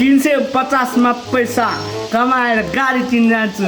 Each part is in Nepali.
350 मा पैसा कमाएर गाडी किन्न जान्छु।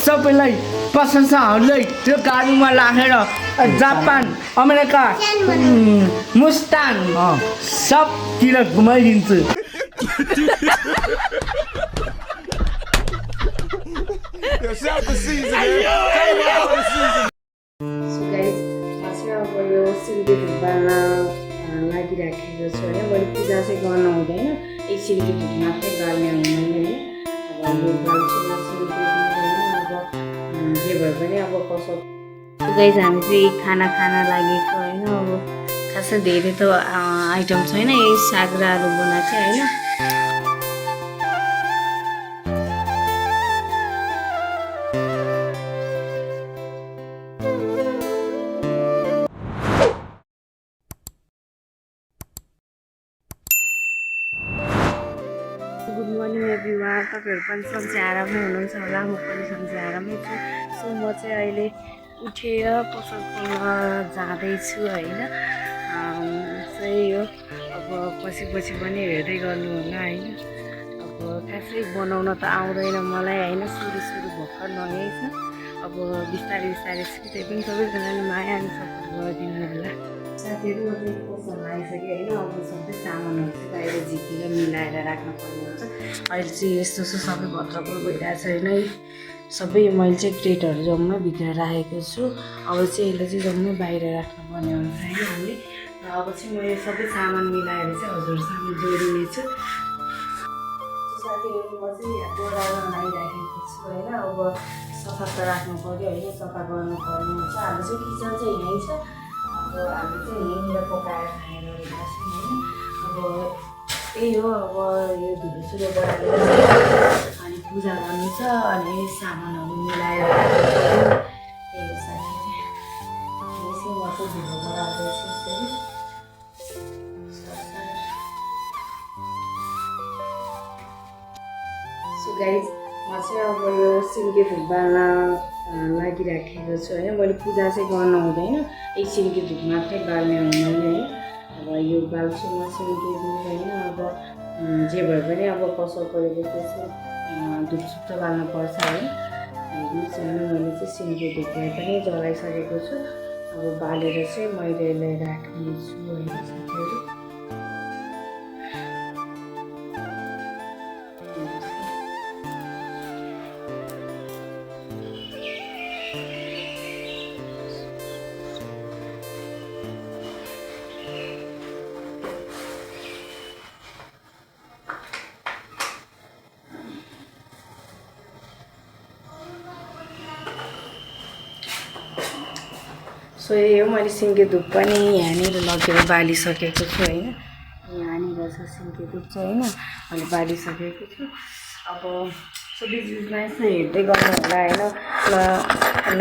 सबैलाई प्रशंसाहरूलाई त्यो गाडीमा राखेर जापान अमेरिका मुस्ताङ सबतिर घुमाइदिन्छु। लागिराखेको छु होइन। मैले पूजा चाहिँ गर्नु हुँदैन, एकछिनको धुप मात्रै बाल्ने हुँदैन होइन। अब यो बाल्छुमा सिन्की अब जे भए पनि अब कसो गाइस हामी चाहिँ खाना खान लागेको होइन। अब खासै धेरै त आइटम छैन, यही साग र आलु बनाएको थियो होइन। गुड मर्निङ एभ्रिवान, तपाईँहरू पनि सन्चै आरामै हुनुहुन्छ होला, म पनि सन्चै आरामै छु। सो म चाहिँ अहिले उठेर पसल खोल्न जाँदैछु होइन। चाहिँ यो अब पछि पनि हेर्दै गर्नु होला होइन। अब खासै बनाउन त आउँदैन मलाई होइन, सुरु भर्खर नयाँ छ। अब बिस्तारै सिक्दै पनि सबैजनाले माया अनि सपोर्ट गरिदिनु होला। साथीहरू चाहिँ पसल आइसक्यो होइन। अब सबै सामानहरू चाहिँ बाहिर झिकेर मिलाएर राख्नुपर्ने हुन्छ। अहिले चाहिँ यस्तो सबै भद्रपुर भइरहेको छ होइन। सबै मैले चाहिँ क्रेटहरू जम्मै भित्र राखेको छु। अब चाहिँ यसलाई चाहिँ जम्मै बाहिर राख्नुपर्ने हुन्छ होइन हामीले। र अब चाहिँ म यो सबै सामान मिलाएर चाहिँ हजुरसँग जोडिनेछु। साथीहरू म चाहिँ यहाँ बोरामा लगाइराखेको छु होइन। अब सफा त राख्नु पऱ्यो होइन, सफा गर्नुपर्ने हुन्छ। हाम्रो चाहिँ किचन चाहिँ यहीँ छ। अब हामी चाहिँ यहीँनिर पकाएर खाने गरेका छौँ होइन। अब त्यही हो, अब यो धुलो बढाएर अनि पूजा गर्नु छ अनि सामानहरू मिलाएर राख्नु पऱ्यो। त्यही हो साथी, यसै म चाहिँ धुलो बढाउँदैछु यसरी। सो गाइज म चाहिँ अब यो सिन्की धुप बाल्न लागिराखेको छु होइन। मैले पूजा चाहिँ गर्नु हुँदैन, एकछिनको धुप मात्रै बाल्ने हुँदैन होइन। अब यो बाल्छुमा सिन्की धुप होइन। अब जे भए पनि अब कसो परेको चाहिँ धुपसुप त बाल्नुपर्छ है। हेर्नुहोस् होइन, मैले चाहिँ सिन्की धुपलाई पनि जलाइसकेको छु। अब बालेर चाहिँ मैले यसलाई राख्नेछु होइन साथीहरू। सो यही हो, मैले सिन्की धुप पनि यहाँनिर लगेर बालिसकेको छु होइन। यहाँनिर छ सिन्की धुप चाहिँ होइन, मैले बालिसकेको छु। अब सो बिचमा यसो हेर्दै गर्नु होला होइन।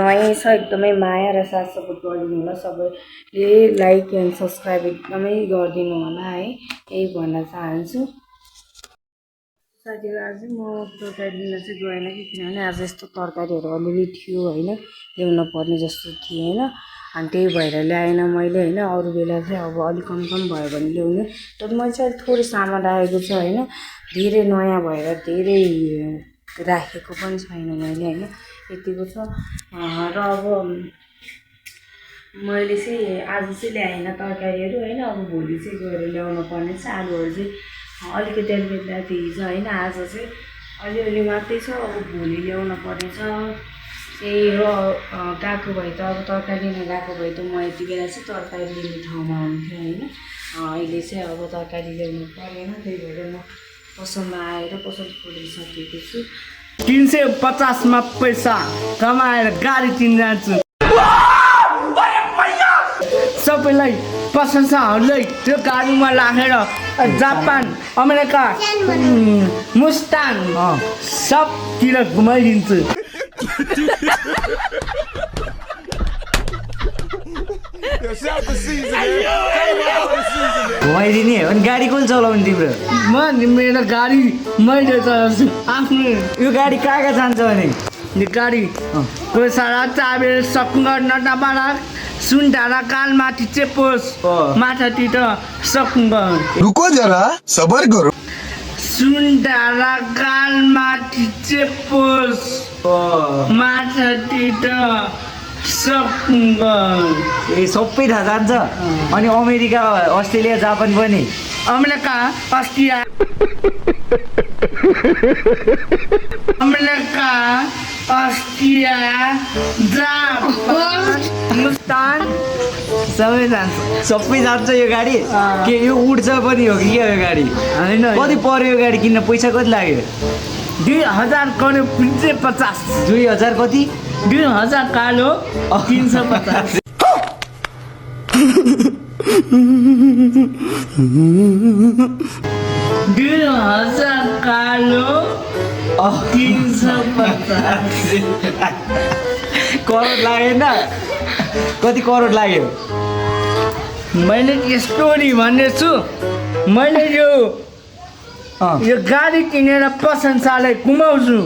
नयाँ छ एकदमै माया र साथ सपोर्ट गरिदिनु होला। सबैले लाइक एन्ड सब्सक्राइब एकदमै गरिदिनु होला है, यही भन्न चाहन्छु। साथीहरू आज म तरकारी लिन चाहिँ गएन कि, किनभने आज यस्तो तरकारीहरू अलिअलि थियो होइन, ल्याउनु पर्ने जस्तो थिएन। अनि त्यही भएर ल्याएन मैले होइन। अरू बेला चाहिँ अब अलिक कम भयो भने ल्याउने। तर मैले चाहिँ अलिक थोरै सामान राखेको छु होइन। धेरै नयाँ भएर धेरै राखेको पनि छैन मैले होइन, यतिको छ। र अब मैले चाहिँ आज चाहिँ ल्याएन तरकारीहरू होइन। अब भोलि चाहिँ गएर ल्याउनु पर्ने छ। आलुहरू चाहिँ अलिकति अलिकति हिजो होइन, आज चाहिँ अलिअलि मात्रै छ। अब भोलि ल्याउनु पर्ने छ। त्यही हो, गएको भए त अब तरकारी लिन गएको भए त म यति बेला चाहिँ तरकारी लिने ठाउँमा हुन्थेँ होइन। अहिले चाहिँ अब तरकारी ल्याउनु परेन, त्यही भएर म पसलमा आएर पसल खोलिसकेको छु। 350 मा पैसा कमाएर गाडी किन्न जान्छु। सबैलाई प्रशंसाहरूलाई त्यो गाडीमा राखेर जापान अमेरिका मुस्ताङ सबतिर घुमाइदिन्छु। घुमाइदिने अनि गाडी कसले चलाउने तिम्रो? मेरो गाडी मैले चलाउँछु आफ्नो। यो गाडी कहाँ कहाँ जान्छ भने? नि गाडी कोही सारा चाबे सकुङ्ग नटाबाडा सुनढाडा कालमाथि चेपोस माथातिर सकुङ्ग रुको जरा सबर करो सुनढाडा कालमाथि चेपोस माथातिर सकुङ्ग ए सबै थाहा जान्छ अनि अमेरिका अस्ट्रेलिया जापान पनि America Austria America Austria Japan Hindustan सबै जान्छ सबै जान्छ यो गाडी के यो उड्छ पनि हो कि क्या यो गाडी होइन कति पर्यो यो गाडी किन्न पैसा कति लाग्यो 2000 कर्यो 50 2000 कति 2000 कालो 350 2000 कालो 350 करोड लागेन कति करोड लाग्यो मैले स्टोरी भन्नेछु मैले यो गाडी किनेर प्रशंसालाई घुमाउँछु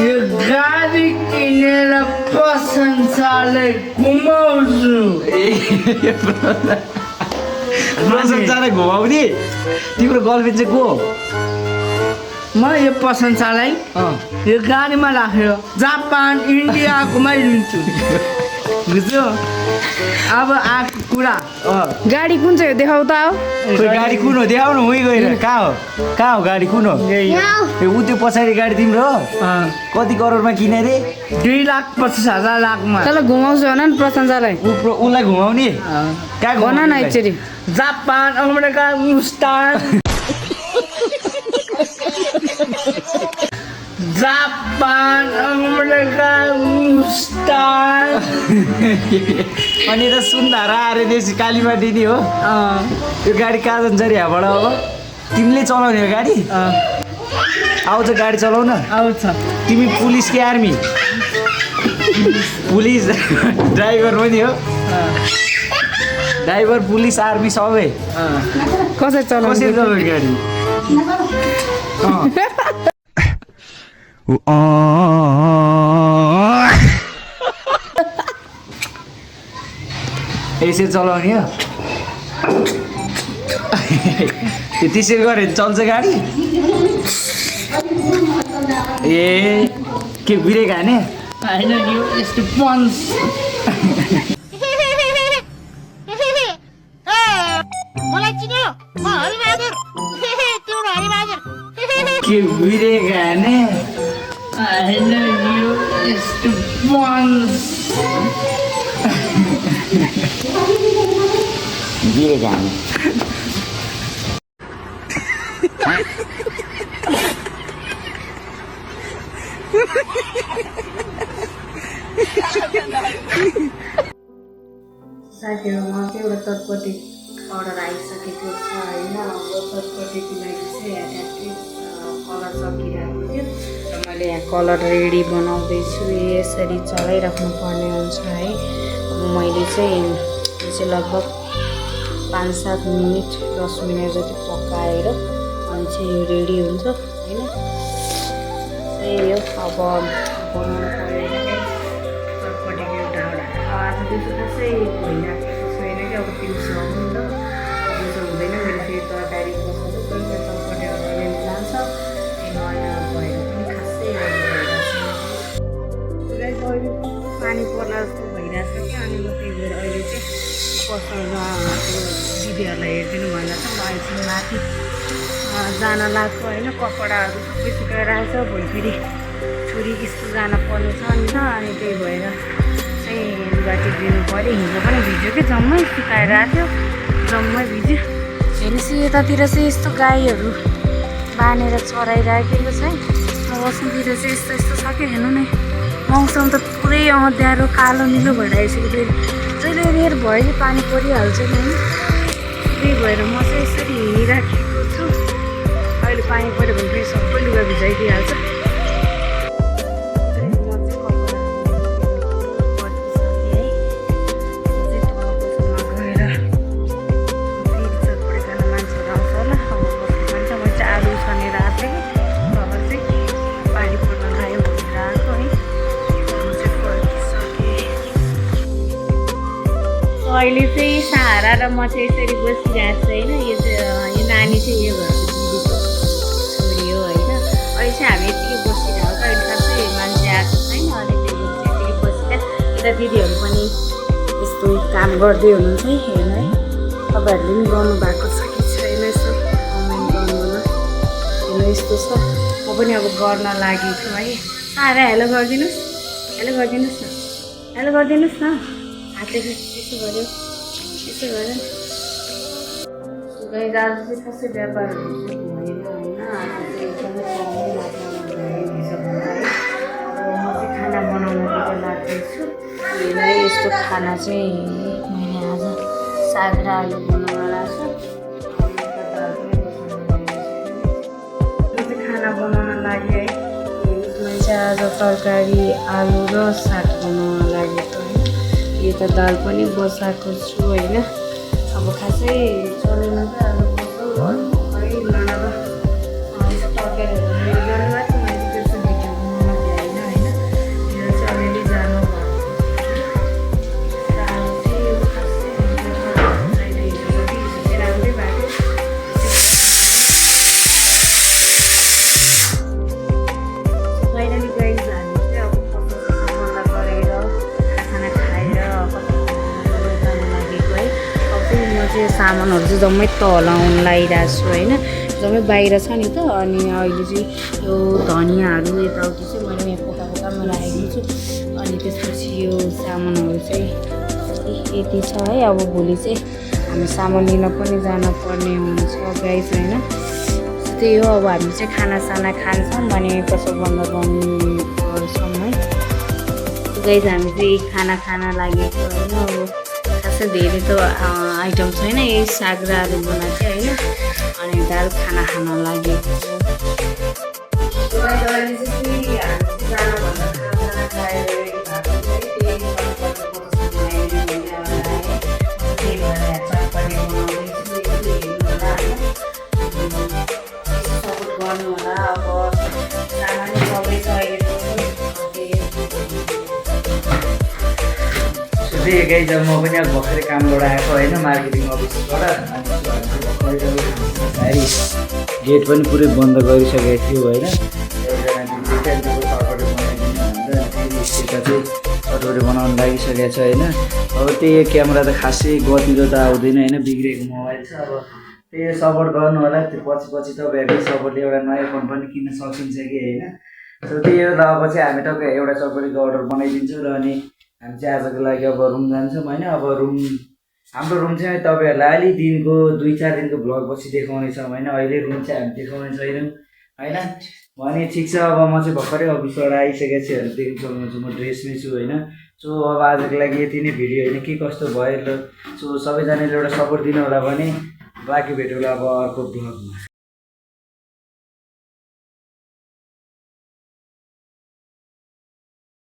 यो गाडी किनेर प्रशंसालाई घुमाउँछु प्रशंसालाई घुमाउने तिम्रो गर्लफ्रेन्ड चाहिँ को म यो प्रशंसालाई यो गाडीमा राखेर जापान इन्डिया घुमाइदिन्छु बुझ्यो अब आएको कुरा गाडी कुन चाहिँ हो देखाउ त हो खोइ गाडी कुन हो देखाउनु उही गएर कहाँ हो गाडी कुन हो ए ऊ त्यो पछाडि गाडी तिम्रो हो कति करोडमा किने रे 2,25,000 लाखमा तल घुमाउँछु भन न प्रशंसालाई उसलाई घुमाउने कहाँ भन न एकचोटि Japan America Hindustan Japan America Hindustan अनि त सुन्धारा आएर देश कालीमाटी नि हो यो गाडी कहाँ जान्छ अरे यहाँबाट अब तिमीले चलाउने हो गाडी आउँछ गाडी चलाउन आउँछ तिमी पुलिस कि आर्मी पुलिस ड्राइभर पनि हो ड्राइभर पुलिस आर्मी सबै कसरी चलाउँछ कसरी चलाउने गाडी यसरी चलाउने हो त्यसरी गऱ्यो भने चल्छ गाडी ए के ब्रेक हाने होइन यो यस्तो पन्च के ब्रेक हाने होइन यो यस्तो पन्च ब्रेक हाने साथीहरूमा चाहिँ एउटा चटपटी अर्डर आइसकेको छ होइन अब चटपटीको लागि चाहिँ एट्याक्टिभ कलर सकिरहेको थियो र मैले यहाँ कलर रेडी बनाउँदैछु यसरी चलाइराख्नु पर्ने हुन्छ है अब मैले चाहिँ यो चाहिँ लगभग 5-7 मिनट 10 मिनट जति पकाएर अनि चाहिँ यो रेडी हुन्छ होइन त्यही हो अब बनाउनु पऱ्यो चटपटीको एउटा आज दिउँसो चाहिँ भइराखेको छैन कि अब दिउँसो आउनु नि त दिउँसो हुँदैन मैले फेरि तरकारी बसाउँछु कोही कोही चटपटी अलिअलि लान्छ त्यही नयाँ भएर पनि खासै भइरहेको अहिले पानी पर्ला जस्तो भइरहेछ क्या अनि म त्यही भएर अहिले चाहिँ पसलमा दिदीहरूलाई हेरिदिनु भन्दा चाहिँ म अहिले माथि जान लाग्छु होइन कपडाहरू सबै सुकाइरहेछ भोलि फेरि छोरी स्कुल जान पर्ने छ नि त अनि त्यही भएर चाहिँ लुगा टिपिदिनु पऱ्यो हिजो पनि भिज्यो कि जम्मै सुकाइरहेको थियो जम्मै भिज्यो हेर्नुहोस् यतातिर चाहिँ यस्तो गाईहरू बाँधेर चराइराखेको छ है वसुतिर चाहिँ यस्तो यस्तो छ कि हेर्नु नै मौसम त पुरै अँध्यारो कालो निलो भएर आइसक्यो फेरि जहिले रेर भयो नि पानी परिहाल्छ नि होइन त्यही भएर म चाहिँ यसरी हिँडिराखेको छु अहिले पानी पऱ्यो भने फेरि सबै लुगा भिजाइदिइहाल्छ अहिले चाहिँ सहारा र म चाहिँ यसरी बसिरहेको छु होइन। यो चाहिँ यो नानी चाहिँ यो घरको दिदीको छोरी हो होइन। अहिले चाहिँ हामी यतिकै बसिरहेको छ। अहिले खासै मान्छे आएको छैन अनि त्यही भएर चाहिँ यतिकै बसिरहेको। यता दिदीहरू पनि यस्तो काम गर्दै हुनुहुन्छ है हेर्नु है। तपाईँहरूले पनि गर्नुभएको छ कि छैन यसो कमेन्ट गर्नु न। हेर्नु यस्तो छ। म पनि अब गर्न लागेको है। सहारा हेलो गरिदिनुहोस्, हेलो गरिदिनुहोस् न, हेलो गरिदिनुहोस् न। हातले यसो गऱ्यो, यसो गऱ्यो। गाई आज चाहिँ कसै व्यापारहरू चाहिँ भएन होइन। आज चाहिँ एकदमै कमै मात्रामा भइरहेको छ भन्दा है। अब म चाहिँ खाना बनाउनुतिर लाग्दैछु। हेर्नु यस्तो खाना चाहिँ मैले आज साग र आलु बनाउन लाग्छु। खाना बनाउन लागि है। मैले चाहिँ आज तरकारी आलु र साग बनाउन लागेको होइन। यो त दाल पनि बसाएको छु होइन। अब खासै चलेन त अब भर्खरै नभए यस्तो तरकारीहरू मेरो जानु भएको थियो। मैले त्यस्तो भिडियो बनाउन भ्याइनँ होइन। मेरो चाहिँ अलिअलि जानु भएको थियो। खासै राम्रै भएको। फाइनली गाइज हामी चाहिँ अब बन्द गरेर खाना खाएर जानु लागेको है। अब चाहिँ म चाहिँ सामानहरू चाहिँ जम्मै तल लगाइरहेको छु होइन। जम्मै बाहिर छ नि त। अनि अहिले चाहिँ यो धनियाँहरू यताउति चाहिँ मैले यहाँ पोतामा राखेको छु। अनि त्यसपछि यो सामानहरू चाहिँ यति छ है। अब भोलि चाहिँ हामी सामान लिन पनि जानुपर्ने हुन्छ गाइज होइन। त्यही हो। अब हामी चाहिँ खानासाना खान्छौँ भने कसो बन्द गर्छौँ है। गाइज हामी चाहिँ खाना लागेको होइन। अब खासै धेरै त आइटम छैन। यही साग र आलु बनाएको चाहिँ होइन। अनि दाल खाना खान लागेको हो। अहिले चाहिँ हामी जानुभन्दा खाना खाएर त्यही भएर चटपटी सपोर्ट गर्नु होला। अब सामान सबै छ अहिले त्यही गाइज अब म पनि अब भर्खरै कामबाट आएको होइन मार्केटिङ अफिसबाट। गेट पनि पुरै बन्द गरिसकेको थियो होइन। एकजना चटपटी बनाइदिनु भनेर यता चाहिँ चटपटी बनाउनु लागिसकेको छ होइन। अब त्यही क्यामेरा त खासै गतिलो त आउँदैन होइन। बिग्रेको मोबाइल छ। अब त्यही सपोर्ट गर्नु होला। त्यो पछि तपाईँहरूले सपोर्टले एउटा नयाँ फोन पनि किन्न सकिन्छ कि होइन। सो त्यही हो। र अब चाहिँ हामी तपाईँ एउटा चटपटीको अर्डर बनाइदिन्छौँ र अनि हामी चाहिँ आजको लागि अब रुम जान्छौँ होइन। अब हाम्रो रुम चाहिँ तपाईँहरूलाई अलि दिनको 2-4 दिनको भ्लग पछि देखाउने छौँ होइन। अहिले रुम चाहिँ हामी देखाउने छैनौँ होइन। भने ठिक छ। अब म चाहिँ भर्खरै अफिसबाट आइसकेको छु। हेर्नु देख्नु सक्नुहुन्छ म ड्रेसमै छु होइन। सो अब आजको लागि यति नै भिडियो होइन। के कस्तो भयो ल। सो सबैजनाले एउटा सपोर्ट दिनु होला भने बाँकी भेटौँला अब अर्को भ्लगमा।